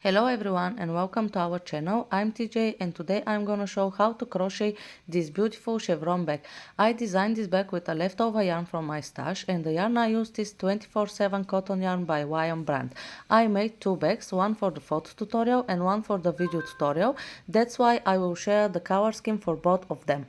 Hello everyone and welcome to our channel. I'm TJ and today I'm gonna show how to crochet this beautiful chevron bag. I designed this bag with a leftover yarn from my stash and the yarn I used is 24/7 cotton yarn by YM brand. I made two bags, one for the photo tutorial and one for the video tutorial. That's why I will share the color scheme for both of them.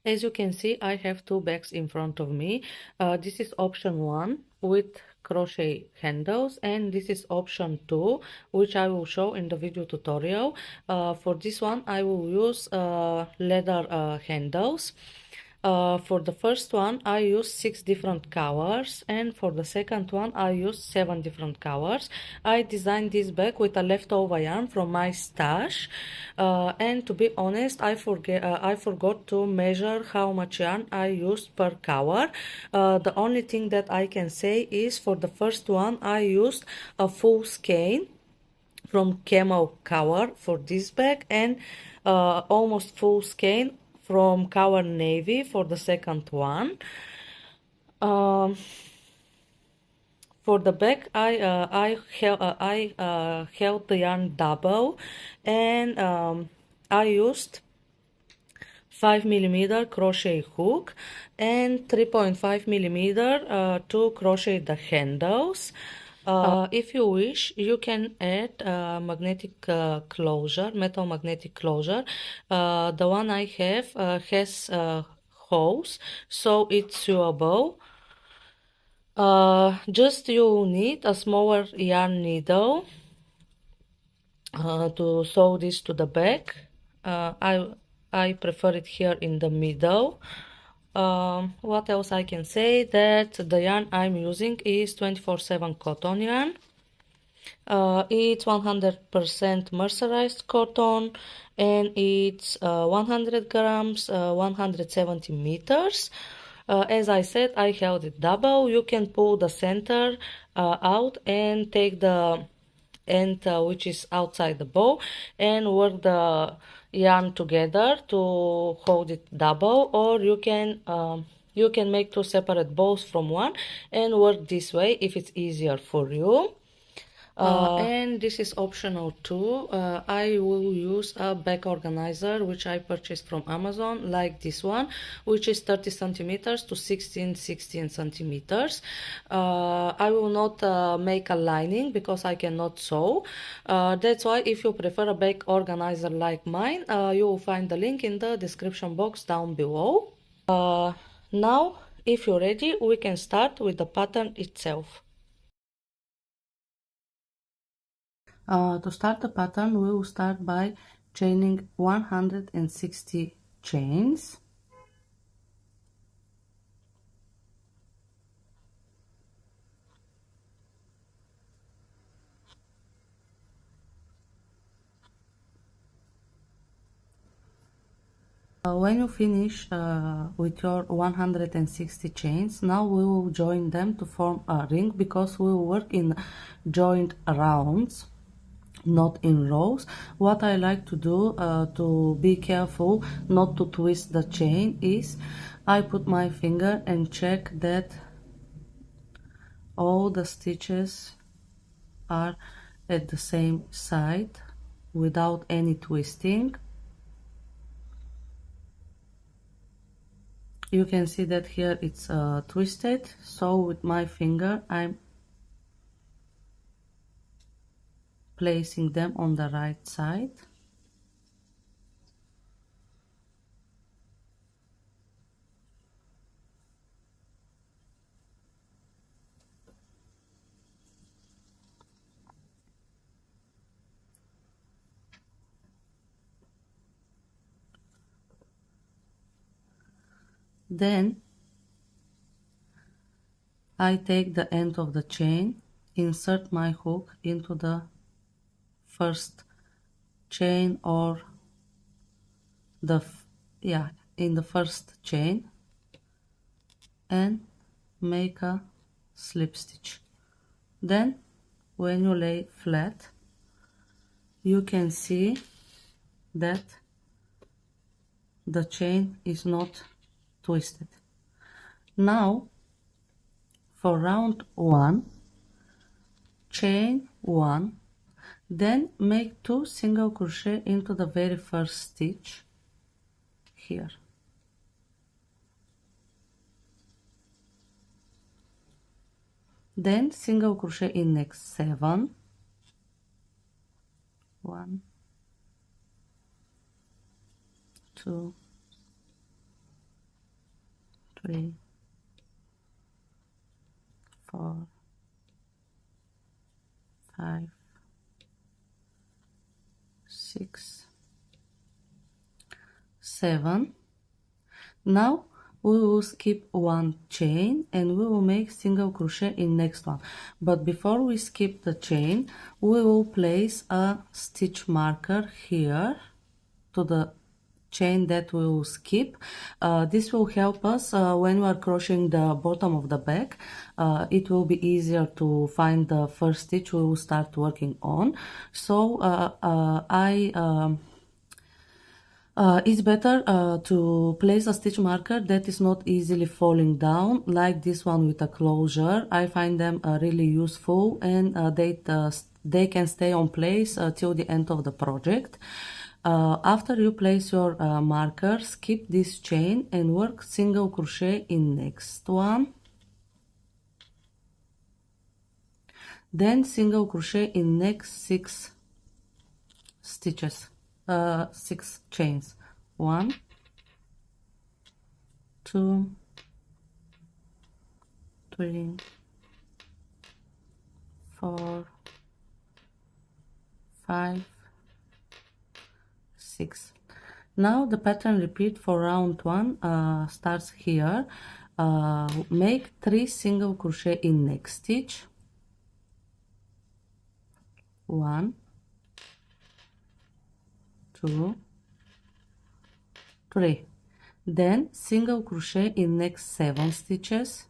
As you can see, I have two bags in front of me. This is option 1 with crochet handles, and this is option 2, which I will show in the video tutorial. For this one I will use leather handles. For the first one I used 6 different colors, and for the second one I used 7 different colors. I designed this bag with a leftover yarn from my stash, and to be honest, I forgot to measure how much yarn I used per color. The only thing that I can say is for the first one I used a full skein from camel color for this bag, and almost full skein from color navy for the second one. For the back I held the yarn double, and I used 5mm crochet hook and 3.5mm to crochet the handles. If you wish, you can add magnetic closure, metal magnetic closure. The one I have has holes, so it's sewable. Just you need a smaller yarn needle to sew this to the back. I prefer it here in the middle. What else I can say? That the yarn I'm using is 24/7 cotton yarn. It's 100% mercerized cotton, and it's 100 grams, 170 meters. As I said, I held it double. You can pull the center out and take the end which is outside the bow and work the yarn together to hold it double, or you can make two separate bows from one and work this way if it's easier for you. And this is optional too. I will use a bag organizer which I purchased from Amazon, like this one, which is 30 centimeters to 16 centimeters. I will not make a lining because I cannot sew. That's why if you prefer a bag organizer like mine, you will find the link in the description box down below. Now, if you're ready, we can start with the pattern itself. To start the pattern, we will start by chaining 160 chains. When you finish with your 160 chains, now we will join them to form a ring, because we will work in joined rounds, not in rows. What I like to do to be careful not to twist the chain is I put my finger and check that all the stitches are at the same side without any twisting. You can see that here it's twisted, so with my finger I'm placing them on the right side. Then I take the end of the chain, insert my hook into the first chain, or in the first chain, and make a slip stitch. Then when you lay flat, you can see that the chain is not twisted. Now for round 1, chain 1 Then make 2 single crochet into the very first stitch here. Then single crochet in next 7. 1, 2, 3, 4, 5, 6, 7. Now we will skip 1 chain and we will make single crochet in next one. But before we skip the chain, we will place a stitch marker here to the chain that we will skip. This will help us when we are crocheting the bottom of the bag. It will be easier to find the first stitch we will start working on. So it's better to place a stitch marker that is not easily falling down, like this one with a closure. I find them really useful, and they can stay on place till the end of the project. After you place your marker, skip this chain and work single crochet in next one. Then single crochet in next 6 stitches. 6 chains. 1, 2, 3, 4, 5, 6. Now the pattern repeat for round 1 starts here. Make 3 single crochet in next stitch. 1, 2, 3. Then single crochet in next 7 stitches.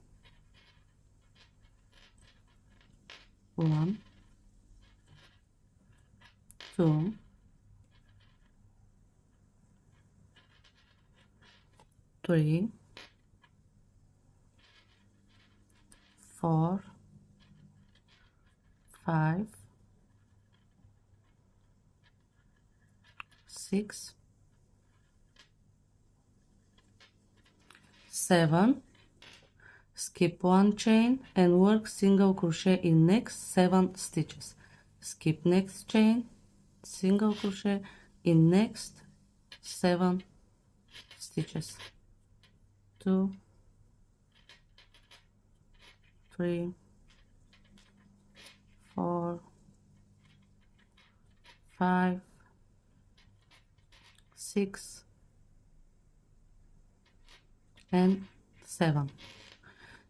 1, 2, 3, 4, 5, 6, 7. Skip 1 chain and work single crochet in next 7 stitches. Skip next chain, single crochet in next 7 stitches. 2, 3, 4, 5, 6, and 7.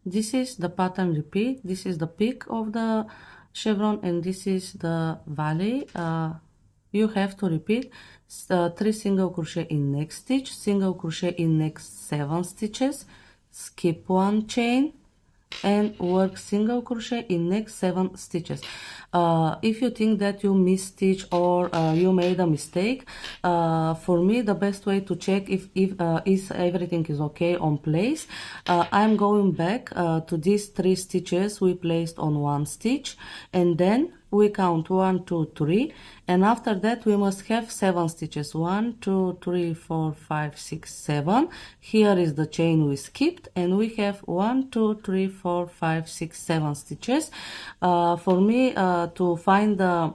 This is the pattern repeat. This is the peak of the chevron and this is the valley. You have to repeat 3 single crochet in next stitch, single crochet in next 7 stitches, skip 1 chain and work single crochet in next 7 stitches. If you think that you missed stitch or you made a mistake, for me the best way to check if everything is okay on place, I'm going back to these 3 stitches we placed on 1 stitch, and then we count 1, 2, 3, and after that we must have 7 stitches. 1, 2, 3, 4, 5, 6, 7. Here is the chain we skipped, and we have 1, 2, 3, 4, 5, 6, 7 stitches. For me, to find the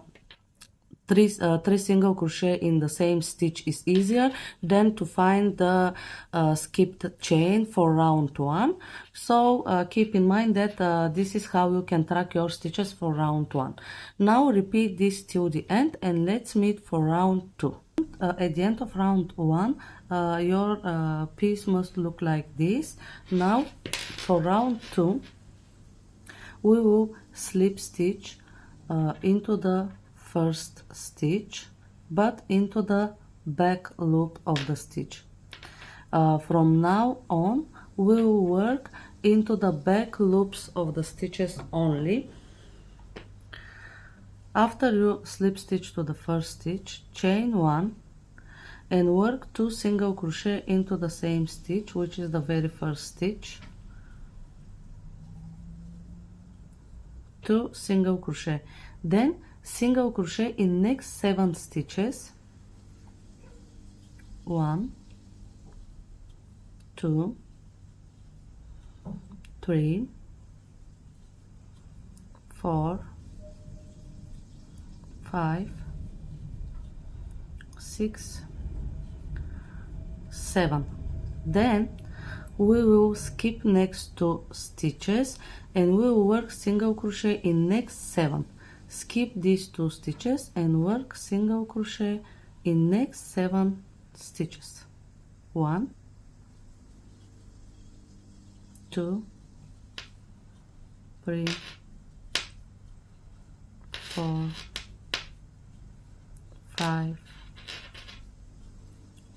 3 single crochet in the same stitch is easier than to find the skipped chain for round 1. So keep in mind that this is how you can track your stitches for round 1. Now repeat this till the end and let's meet for round 2. At the end of round 1, your piece must look like this. Now for round 2, we will slip stitch into the first stitch, but into the back loop of the stitch. From now on, we will work into the back loops of the stitches only. After you slip stitch to the first stitch, chain 1 and work 2 single crochet into the same stitch, which is the very first stitch. 2 single crochet. Then single crochet in next 7 stitches. 1, 2, 3, 4, 5, 6, 7. Then we will skip next 2 stitches and we will work single crochet in next 7. Skip these 2 stitches and work single crochet in next 7 stitches. 1, 2, 3, 4, 5,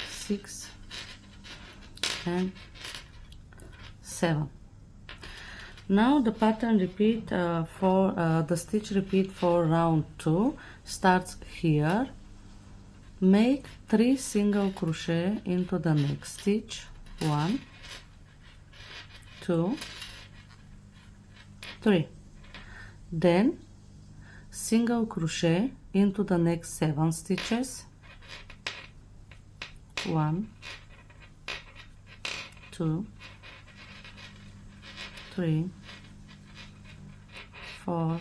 6, and 7. Now the pattern repeat for the stitch repeat for round 2 starts here. Make 3 single crochet into the next stitch. 1, 2, 3. Then single crochet into the next 7 stitches. 1, 2, 3, 4,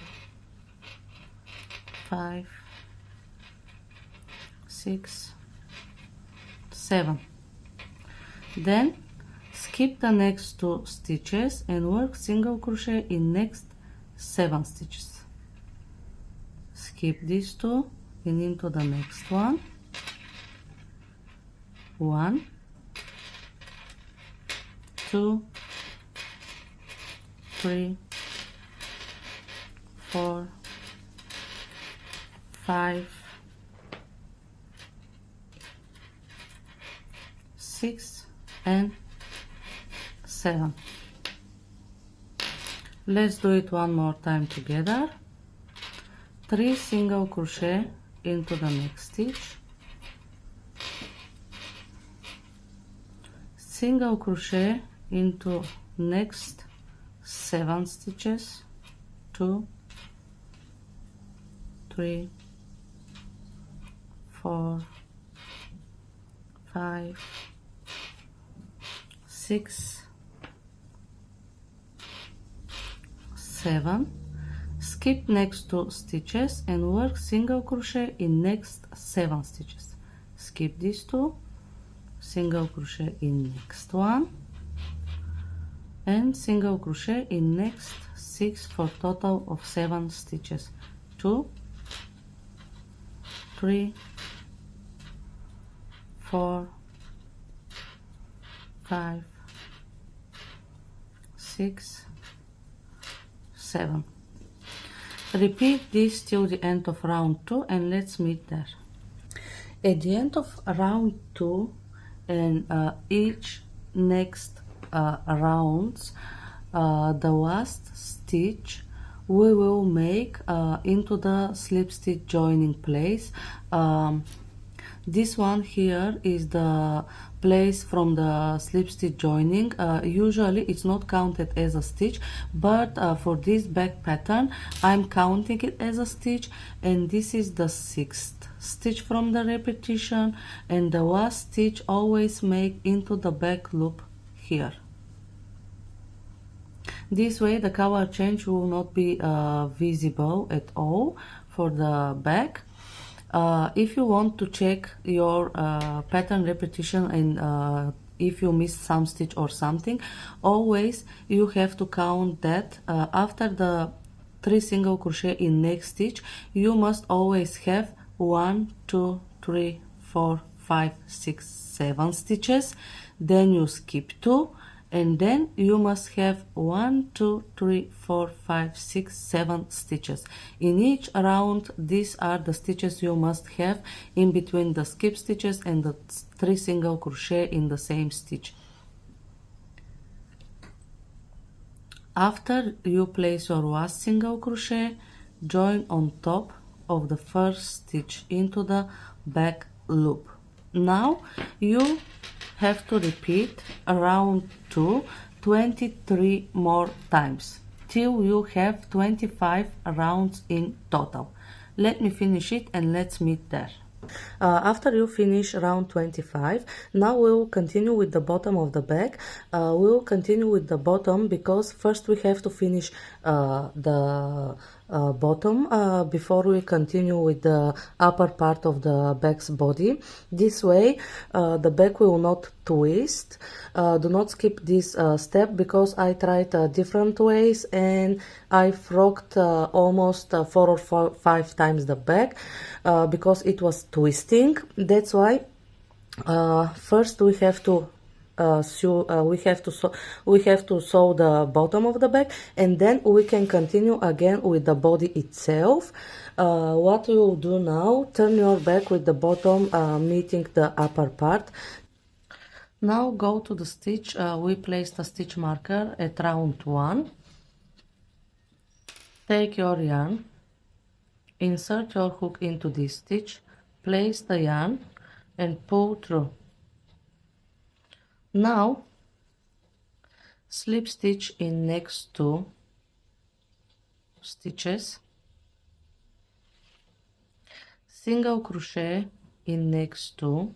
5, 6, 7. Then skip the next 2 stitches and work single crochet in next 7 stitches. Skip these 2 and into the next one. 1, 2, 3, 4, 5, 6, and 7. Let's do it one more time together. 3 single crochet into the next stitch. Single crochet into next 7 stitches. 2, 3, 4, 5, 6, 7. Skip next 2 stitches and work single crochet in next 7 stitches. Skip these 2, single crochet in next one, and single crochet in next 6 for total of 7 stitches. 2, 3, 4, 5, 6, 7. Repeat this till the end of round 2 and let's meet there. At the end of round 2 and each next rounds, the last stitch we will make into the slip stitch joining place. This one here is the place from the slip stitch joining. Usually it's not counted as a stitch, but for this back pattern I'm counting it as a stitch, and this is the 6th stitch from the repetition, and the last stitch always make into the back loop here. This way the color change will not be visible at all for the back. If you want to check your pattern repetition and if you miss some stitch or something, always you have to count that after the 3 single crochet in next stitch you must always have 1, 2, 3, 4, 5, 6, 7 stitches. Then you skip 2 and then you must have 1, 2, 3, 4, 5, 6, 7 stitches. In each round these are the stitches you must have in between the skip stitches and the 3 single crochet in the same stitch. After you place your last single crochet, join on top of the first stitch into the back loop. Now you have to repeat round 2 23 more times till you have 25 rounds in total. Let me finish it and let's meet there. After you finish round 25, now we will continue with the bottom of the bag. We will continue with the bottom because first we have to finish the bottom before we continue with the upper part of the bag's body. This way the bag will not twist. Do not skip this step because I tried different ways and I frogged almost 4 or 5 times the bag because it was twisting. That's why first we have to sew the bottom of the bag, and then we can continue again with the body itself. What you will do now, turn your bag with the bottom meeting the upper part. Now go to the stitch. We placed a stitch marker at round 1. Take your yarn, insert your hook into this stitch, place the yarn and pull through. Now slip stitch in next 2 stitches, single crochet in next 2,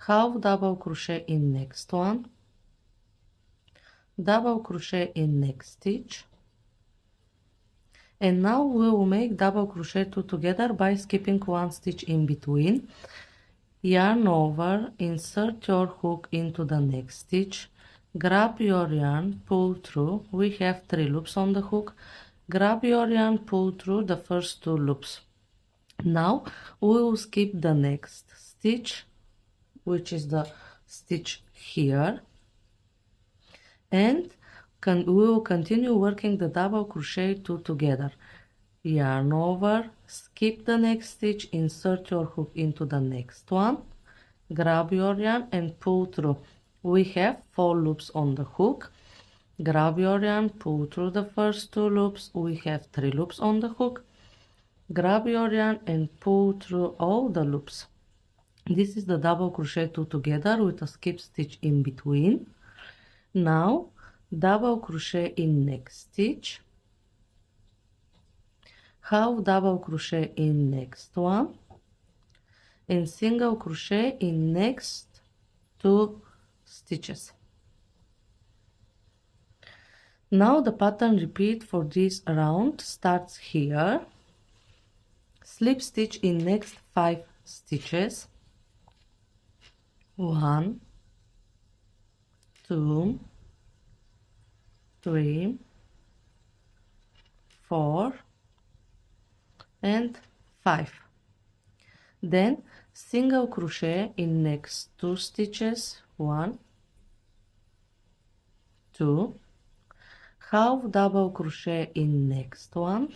half double crochet in next one, double crochet in next stitch, and now we will make double crochet 2 together by skipping 1 stitch in between. Yarn over, insert your hook into the next stitch, grab your yarn, pull through. We have 3 loops on the hook. Grab your yarn, pull through the first 2 loops. Now we will skip the next stitch, which is the stitch here, and we will continue working the double crochet 2 together. Yarn over, skip the next stitch, insert your hook into the next one, grab your yarn and pull through. We have 4 loops on the hook. Grab your yarn, pull through the first 2 loops. We have 3 loops on the hook. Grab your yarn and pull through all the loops. This is the double crochet 2 together with a skip stitch in between. Now double crochet in next stitch, half double crochet in next one, and single crochet in next 2 stitches. Now the pattern repeat for this round starts here. Slip stitch in next 5 stitches, 1, 2, 3, 4 and 5. Then single crochet in next 2 stitches, 1, 2, half double crochet in next one,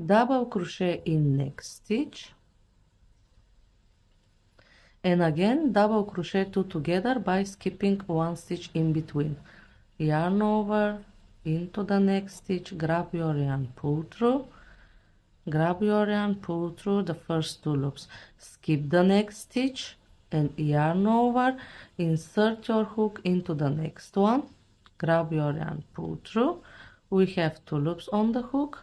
double crochet in next stitch, and again double crochet 2 together by skipping 1 stitch in between. Yarn over, into the next stitch, grab your yarn, pull through, grab your yarn, pull through the first 2 loops, skip the next stitch and yarn over, insert your hook into the next one, grab your yarn, pull through. We have 2 loops on the hook.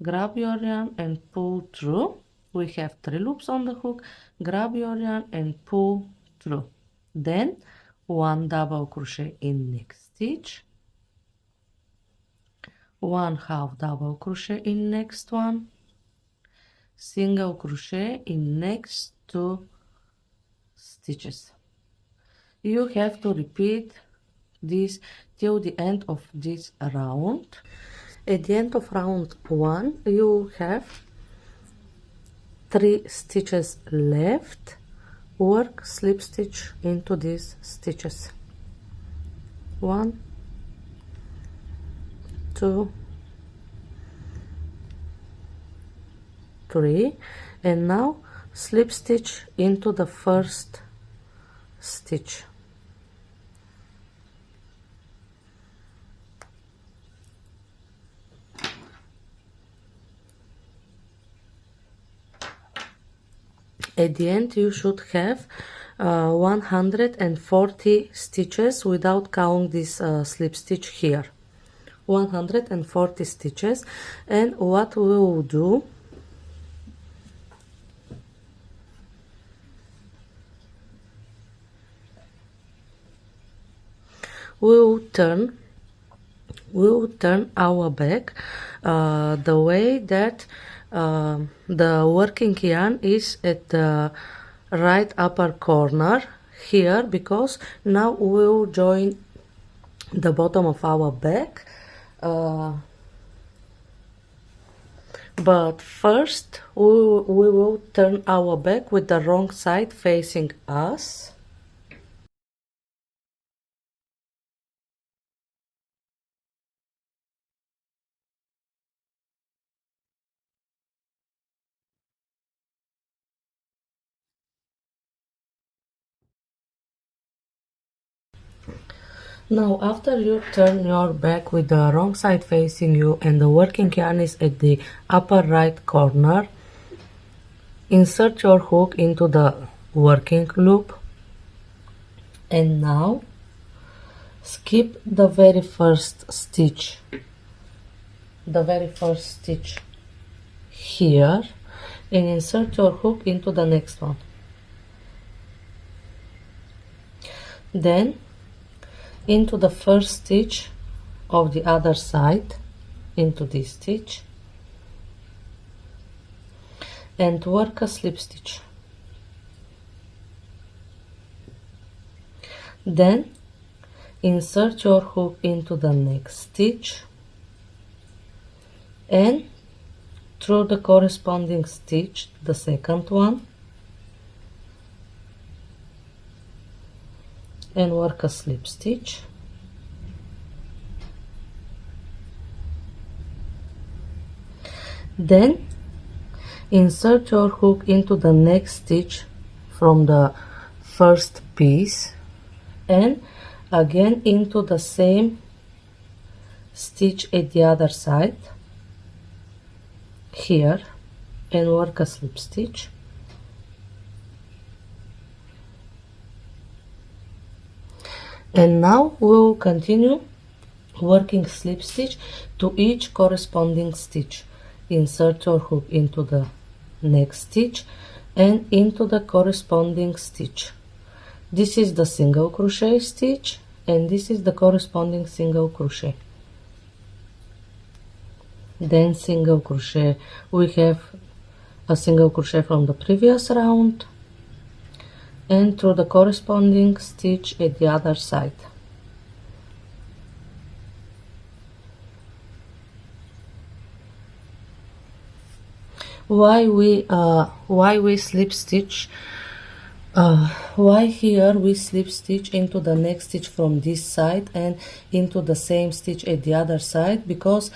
Grab your yarn and pull through. We have 3 loops on the hook. Grab your yarn and pull through. Then 1 double crochet in next stitch, 1 half double crochet in next one, single crochet in next 2 stitches. You have to repeat this till the end of this round. At the end of round 1 you have 3 stitches left. Work slip stitch into these stitches, 1, 2, 3, and now slip stitch into the first stitch. At the end you should have 140 stitches without counting this slip stitch here. 140 stitches. And what we will do, we will turn our back the way that the working yarn is at the right upper corner here, because now we will join the bottom of our back, but first we will turn our back with the wrong side facing us. Now, after you turn your back with the wrong side facing you and the working yarn is at the upper right corner, insert your hook into the working loop, and now skip the very first stitch here and insert your hook into the next one. Then into the first stitch of the other side, into this stitch, and work a slip stitch. Then insert your hook into the next stitch and through the corresponding stitch, the second one, and work a slip stitch. Then insert your hook into the next stitch from the first piece and again into the same stitch at the other side here and work a slip stitch. And now we will continue working slip stitch to each corresponding stitch. Insert your hook into the next stitch and into the corresponding stitch. This is the single crochet stitch and this is the corresponding single crochet. Then single crochet, we have a single crochet from the previous round and through the corresponding stitch at the other side. Why we slip stitch? Why here we slip stitch into the next stitch from this side and into the same stitch at the other side? Because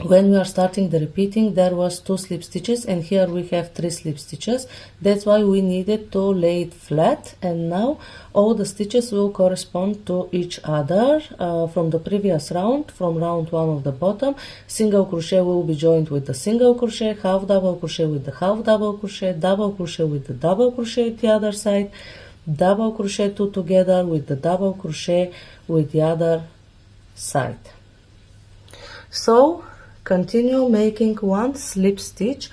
when we are starting the repeating, there was 2 slip stitches and here we have 3 slip stitches. That's why we needed to lay it flat, and now all the stitches will correspond to each other from the previous round, from round 1 of the bottom. Single crochet will be joined with the single crochet, half double crochet with the half double crochet with the double crochet at the other side, double crochet 2 together with the double crochet with the other side. So continue making 1 slip stitch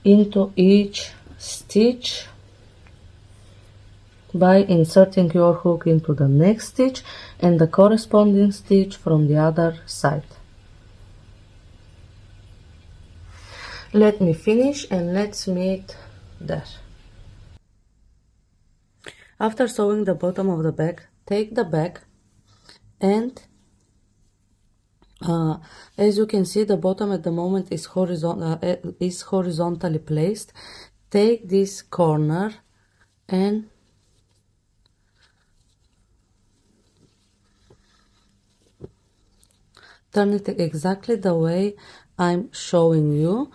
into each stitch by inserting your hook into the next stitch and the corresponding stitch from the other side. Let me finish and let's meet there. After sewing the bottom of the bag, take the bag and as you can see, the bottom at the moment is horizontally placed. Take this corner and turn it exactly the way I'm showing you,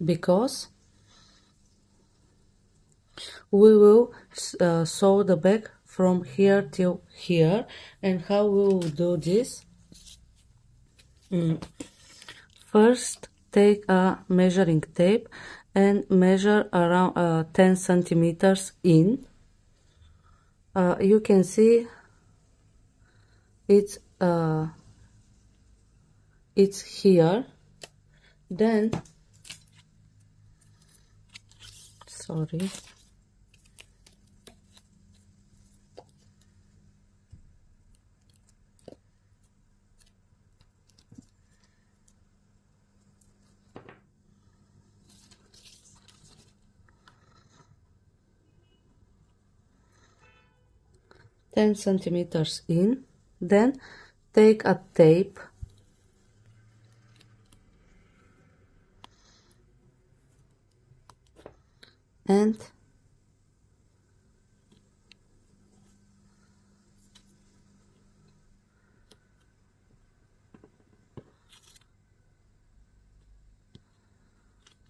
because we will sew the bag from here till here. And how we will do this? First, take a measuring tape and measure around 10 centimeters in, You can see it's here. Then sorry, 10 centimeters in. Then take a tape and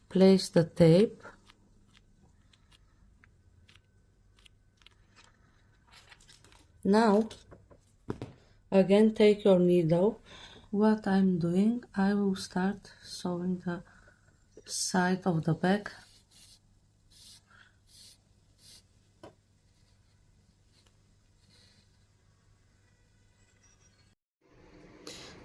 place the tape. Now again take your needle. What I'm doing, I will start sewing the side of the bag.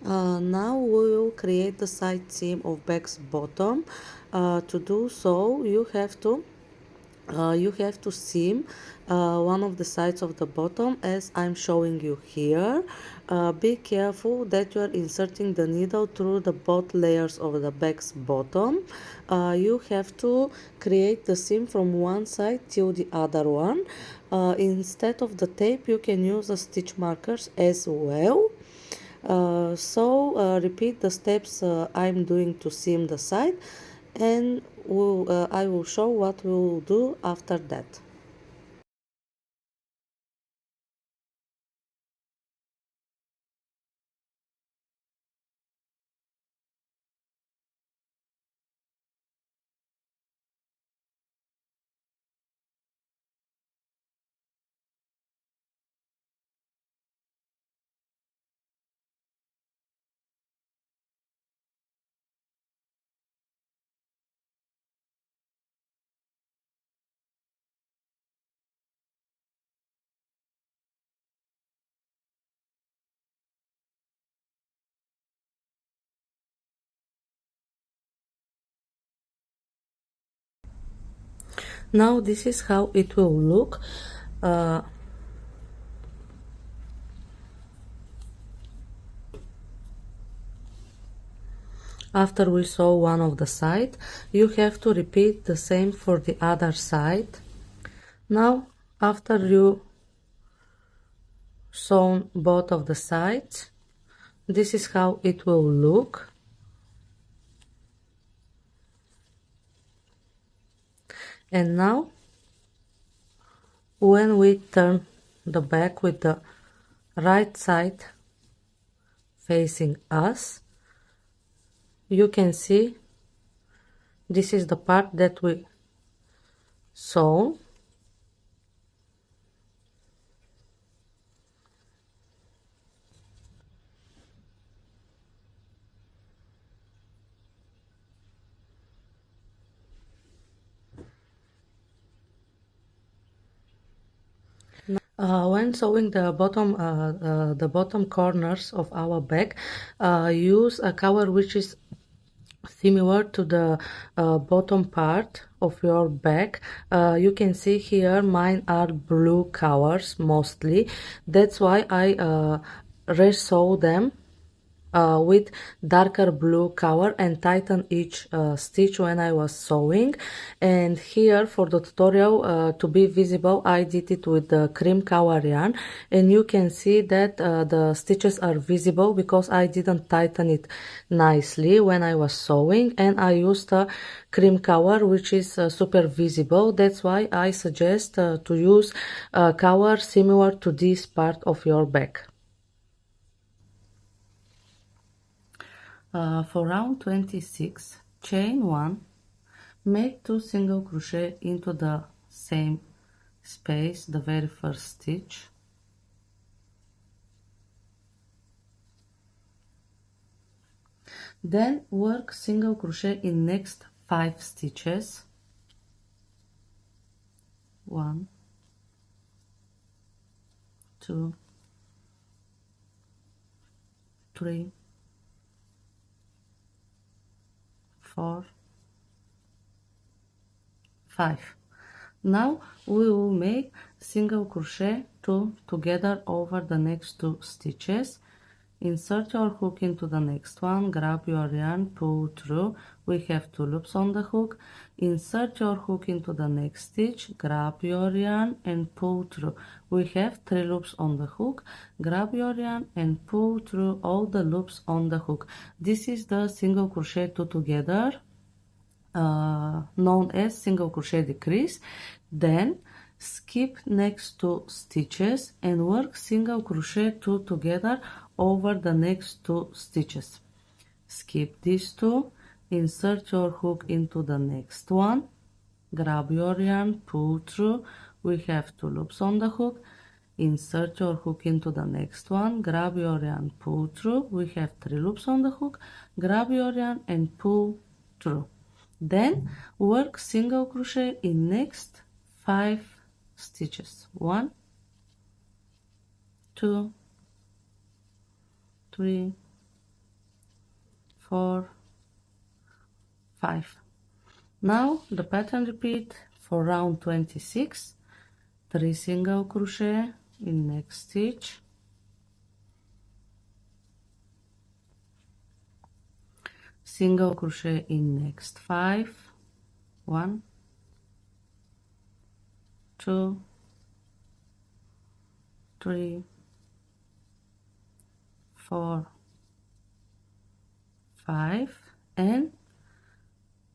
Now we will create the side seam of bag's bottom. To do so, you have to seam one of the sides of the bottom as I'm showing you here. Be careful that you are inserting the needle through the both layers of the bag's bottom. You have to create the seam from one side till the other one. Instead of the tape, you can use the stitch markers as well. Repeat the steps I'm doing to seam the side, and I will show what we'll do after that. Now this is how it will look. After we sew one of the side, you have to repeat the same for the other side. Now after you sewn both of the sides, this is how it will look. And now when we turn the back with the right side facing us, you can see this is the part that we sew. When sewing the bottom corners of our bag, use a cover which is similar to the bottom part of your bag. You can see here mine are blue covers mostly. That's why I re-sew them with darker blue cover and tighten each stitch when I was sewing. And here for the tutorial, to be visible, I did it with the cream cover yarn, and you can see that the stitches are visible because I didn't tighten it nicely when I was sewing, and I used a cream cover which is super visible. That's why I suggest to use a cover similar to this part of your bag. For round 26, chain 1, make 2 single crochet into the same space, the very first stitch. Then work single crochet in next 5 stitches. 1, 2, 3, 4, 5. Now we will make single crochet 2 together over the next 2 stitches. Insert your hook into the next one, grab your yarn, pull through. We have 2 loops on the hook. Insert your hook into the next stitch, grab your yarn and pull through. We have 3 loops on the hook. Grab your yarn and pull through all the loops on the hook. This is the single crochet 2 together, known as single crochet decrease. Then skip next 2 stitches and work single crochet 2 together over the next 2 stitches. Skip these 2, insert your hook into the next one, grab your yarn, pull through. We have 2 loops on the hook. Insert your hook into the next one, grab your yarn, pull through. We have 3 loops on the hook. Grab your yarn and pull through. Then work single crochet in next 5 stitches. 1, 2, 3, 4, 5. Now the pattern repeat for round 26. 3 single crochet in next stitch, single crochet in next 5, 1, 2, 3, 4, 5, and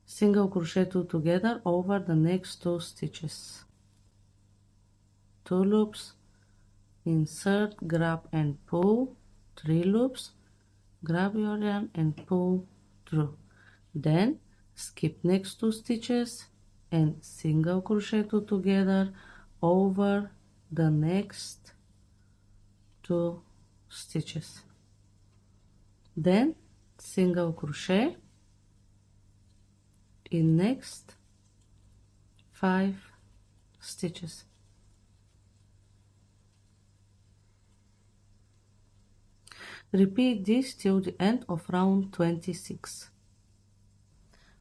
single crochet 2 together over the next 2 stitches. 2 loops, insert, grab and pull, 3 loops, grab your yarn and pull through. Then skip next 2 stitches and single crochet 2 together over the next 2 stitches. Then single crochet in next 5 stitches. Repeat this till the end of round 26.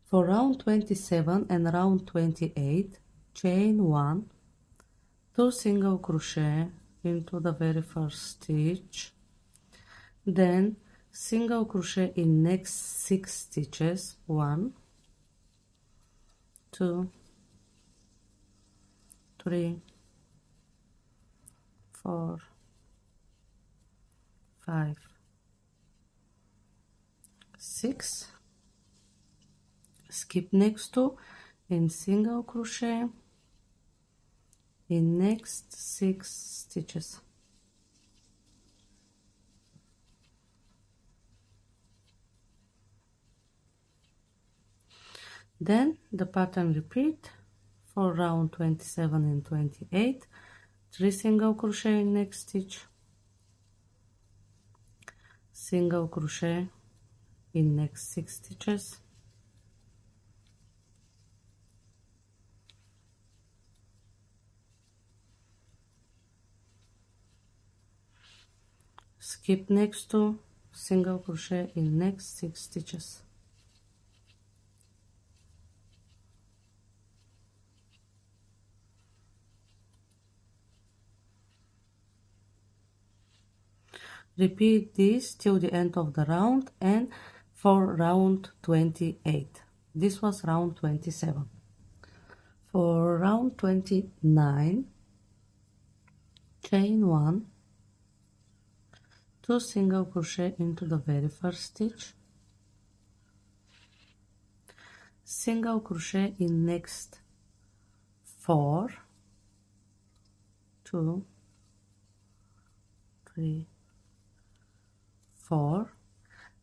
For round 27 and round 28, chain 1, 2 single crochet into the very first stitch, then single crochet in next 6 stitches, 1, 2, 3, 4, 5, 6, skip next 2 and single crochet in next 6 stitches. Then the pattern repeat for round 27 and 28, 3 single crochet in next stitch, single crochet in next 6 stitches, skip next 2, single crochet in next 6 stitches. Repeat this till the end of the round and for round 28. This was round 27. For round 29, chain 1, 2 single crochet into the very first stitch, single crochet in next 4, 2, 3, 4,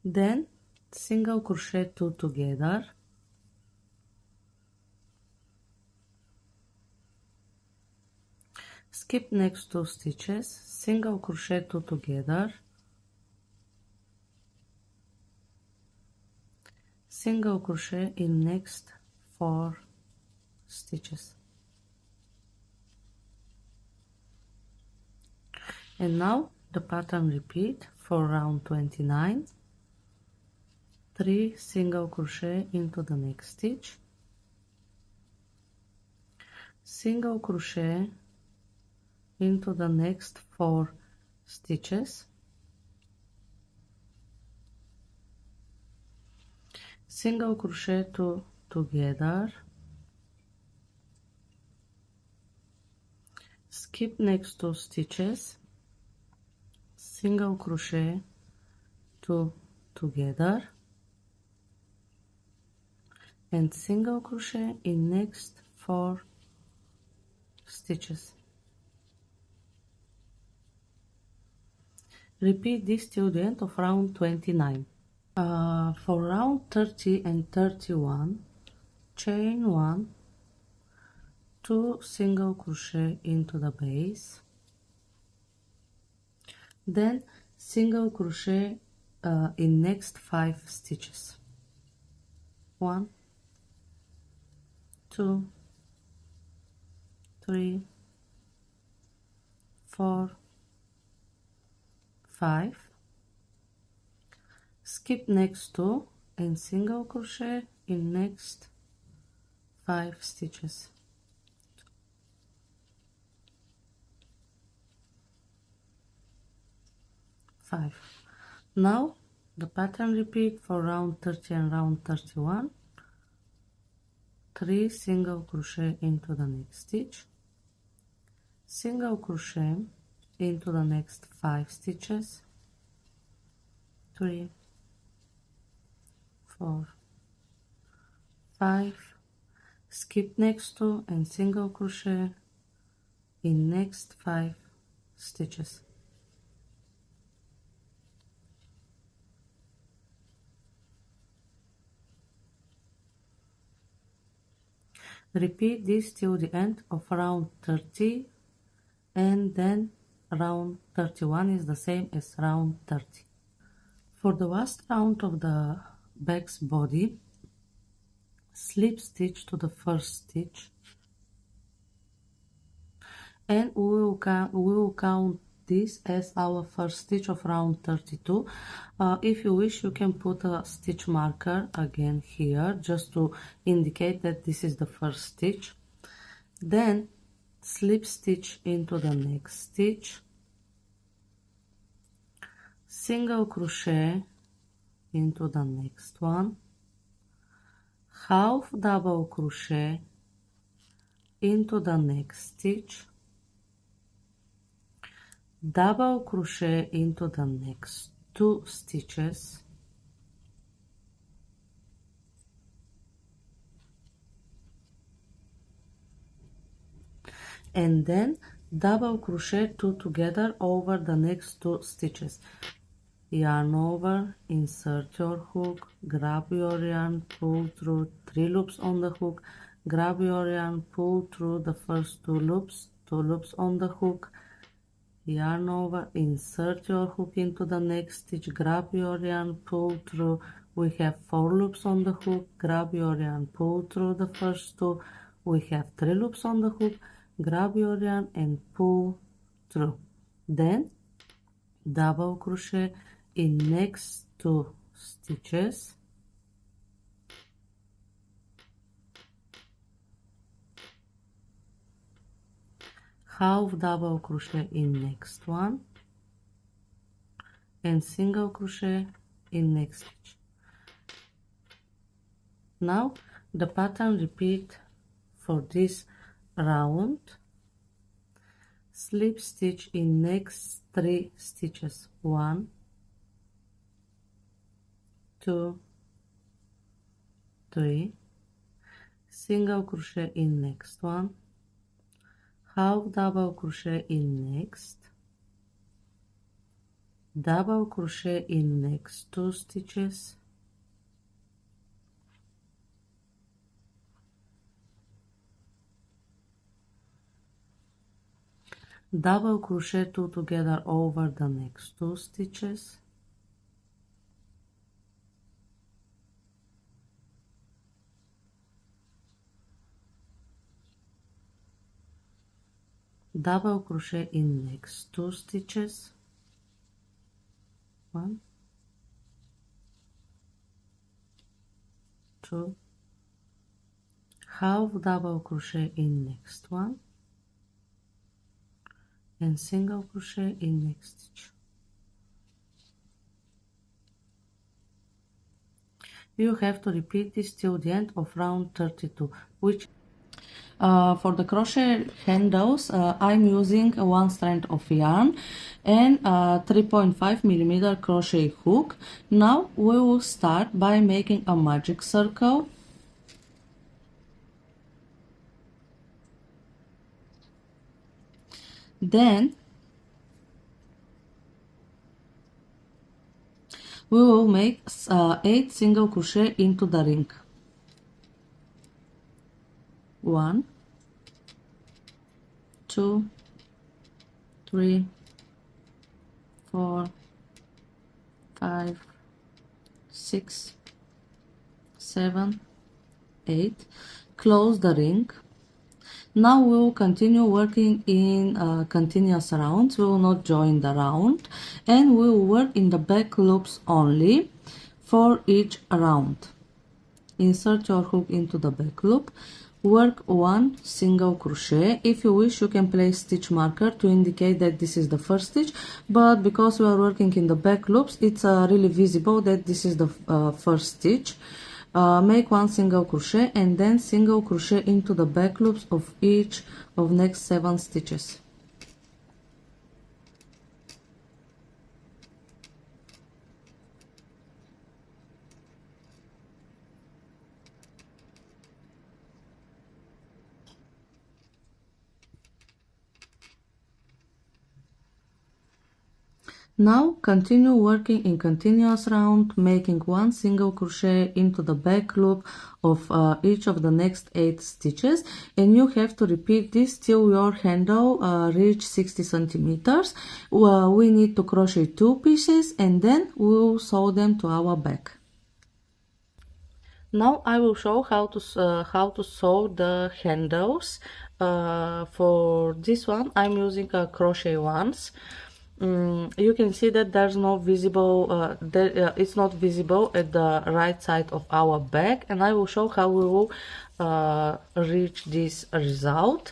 then single crochet 2 together, skip next 2 stitches, single crochet 2 together, single crochet in next 4 stitches. And now the pattern repeat for round 29. 3 single crochet into the next stitch, single crochet into the next 4 stitches, single crochet together, skip next 2 stitches, single crochet together, and single crochet in next 4 stitches. Repeat this till the end of round 29. For round 30 and 31, chain 1, 2 single crochet into the base, then single crochet in next 5 stitches. 1, 2, 3, 4, 5. Skip next 2 and single crochet in next 5 stitches. 5. Now the pattern repeat for round 30 and round 31. 3 single crochet into the next stitch, single crochet into the next 5 stitches, 3, 4, 5, skip next 2 and single crochet in next 5 stitches. Repeat this till the end of round 30, and then round 31 is the same as round 30. For the last round of the bag's body, slip stitch to the first stitch, and we will count this as our first stitch of round 32. If you wish, you can put a stitch marker again here just to indicate that this is the first stitch. Then slip stitch into the next stitch, single crochet into the next one, half double crochet into the next stitch, double crochet into the next 2 stitches, and then double crochet 2 together over the next 2 stitches. Yarn over, insert your hook, grab your yarn, pull through 3 loops on the hook, grab your yarn, pull through the first 2 loops, 2 loops on the hook, yarn over, insert your hook into the next stitch, grab your yarn, pull through. We have 4 loops on the hook, grab your yarn, pull through the first 2. We have 3 loops on the hook, grab your yarn and pull through. Then double crochet in next 2 stitches, half double crochet in next one, and single crochet in next stitch. Now the pattern repeat for this round. Slip stitch in next 3 stitches, 1, 2, 3, single crochet in next one, half double crochet in next, double crochet in next 2 stitches, double crochet 2 together over the next 2 stitches, double crochet in next 2 stitches, 1, 2, half double crochet in next one, and single crochet in next stitch. You have to repeat this till the end of round 32, which for the crochet handles I'm using 1 strand of yarn and 3.5 millimeter crochet hook. Now we will start by making a magic circle. Then we will make 8 single crochet into the ring. 1, 2, 3, 4, 5, 6, 7, 8. Close the ring. Now we will continue working in continuous rounds. We will not join the round, and we will work in the back loops only for each round. Insert your hook into the back loop. Work 1 single crochet. If you wish, you can place stitch marker to indicate that this is the first stitch, but because we are working in the back loops, it's really visible that this is the first stitch. Make 1 single crochet and then single crochet into the back loops of each of next 7 stitches. Now continue working in continuous round, making 1 single crochet into the back loop of each of the next 8 stitches, and you have to repeat this till your handle reach 60 centimeters. We need to crochet 2 pieces and then we will sew them to our back. Now I will show how to sew the handles. For this one I'm using crochet ones. You can see that there's no visible it's not visible at the right side of our back, and I will show how we will reach this result.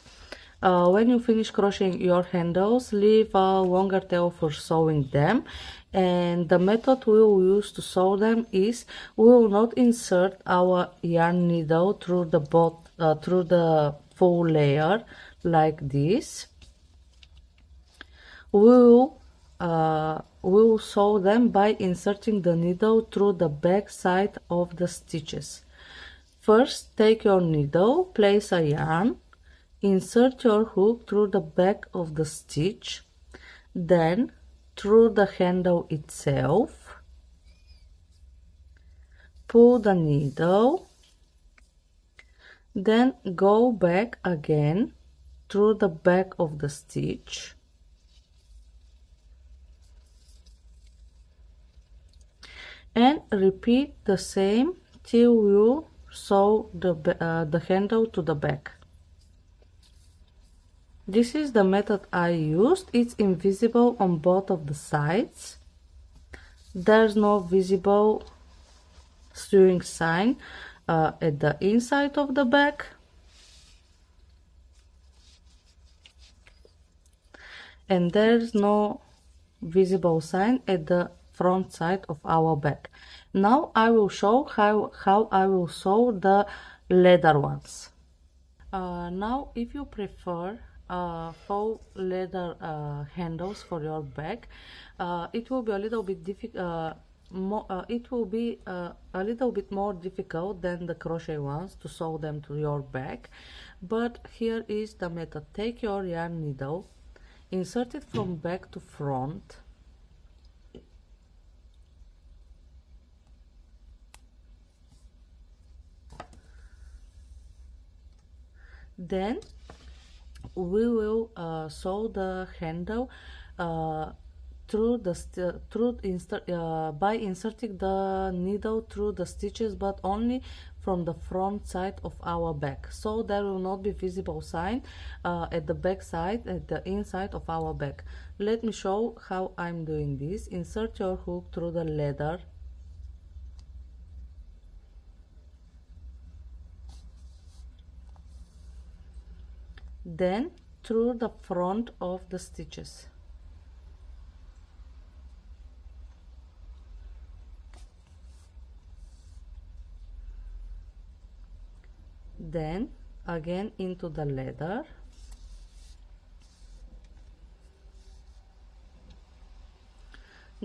When you finish crocheting your handles, leave a longer tail for sewing them, and the method we will use to sew them is we will not insert our yarn needle through the full layer like this. We will sew them by inserting the needle through the back side of the stitches. First, take your needle, place a yarn, insert your hook through the back of the stitch, then through the handle itself, pull the needle, then go back again through the back of the stitch, and repeat the same till you sew the handle to the back. This is the method I used. It's invisible on both of the sides. There's no visible sewing sign at the inside of the back, and there's no visible sign at the front side of our back. Now I will show how I will sew the leather ones. Now if you prefer faux leather handles for your bag, it will be a little bit difficult. It will be a little bit more difficult than the crochet ones to sew them to your bag, but here is the method. Take your yarn needle, insert it from back to front, then we will sew the handle by inserting the needle through the stitches, but only from the front side of our bag, so there will not be visible sign at the back side, at the inside of our bag. Let me show how I'm doing this. Insert your hook through the leather, then through the front of the stitches. Then again into the leather,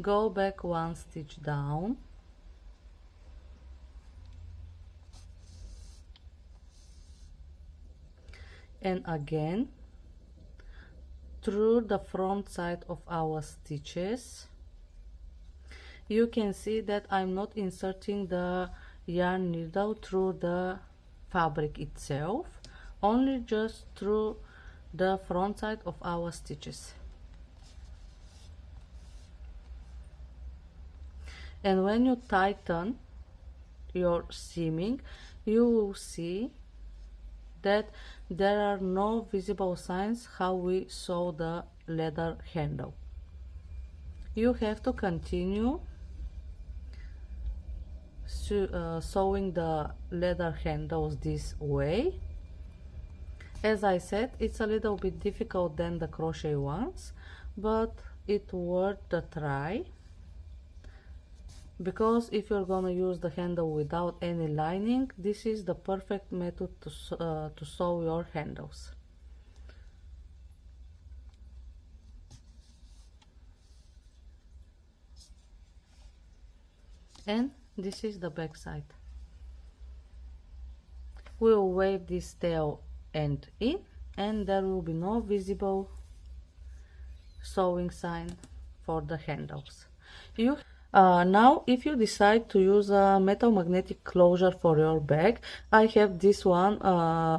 go back one stitch down, and again through the front side of our stitches. You can see that I'm not inserting the yarn needle through the fabric itself, only just through the front side of our stitches. And when you tighten your seaming, you will see that there are no visible signs how we sew the leather handle. You have to continue sewing the leather handles this way. As I said, it's a little bit difficult than the crochet ones, but it's worth the try, because if you're gonna use the handle without any lining, this is the perfect method to sew your handles. And this is the back side. We will wave this tail end in, and there will be no visible sewing sign for the handles. Now, if you decide to use a metal magnetic closure for your bag, I have this one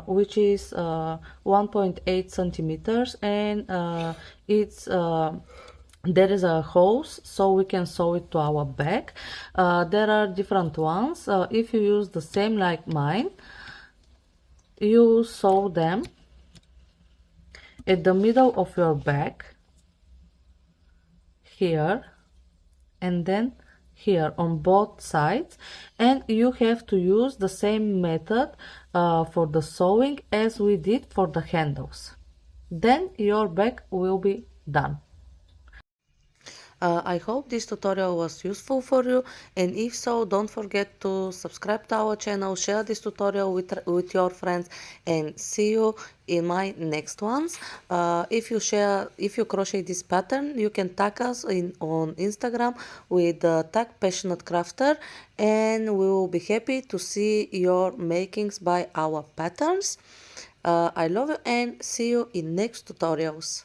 which is 1.8 centimeters, and it's there is a hose, so we can sew it to our bag. There are different ones. If you use the same like mine, you sew them at the middle of your bag here, and then here on both sides, and you have to use the same method for the sewing as we did for the handles. Then your bag will be done. I hope this tutorial was useful for you, and if so, don't forget to subscribe to our channel, share this tutorial with your friends, and see you in my next ones. If you crochet this pattern, you can tag us on Instagram with tag Passionate Crafter, and we will be happy to see your makings by our patterns. I love you, and see you in next tutorials.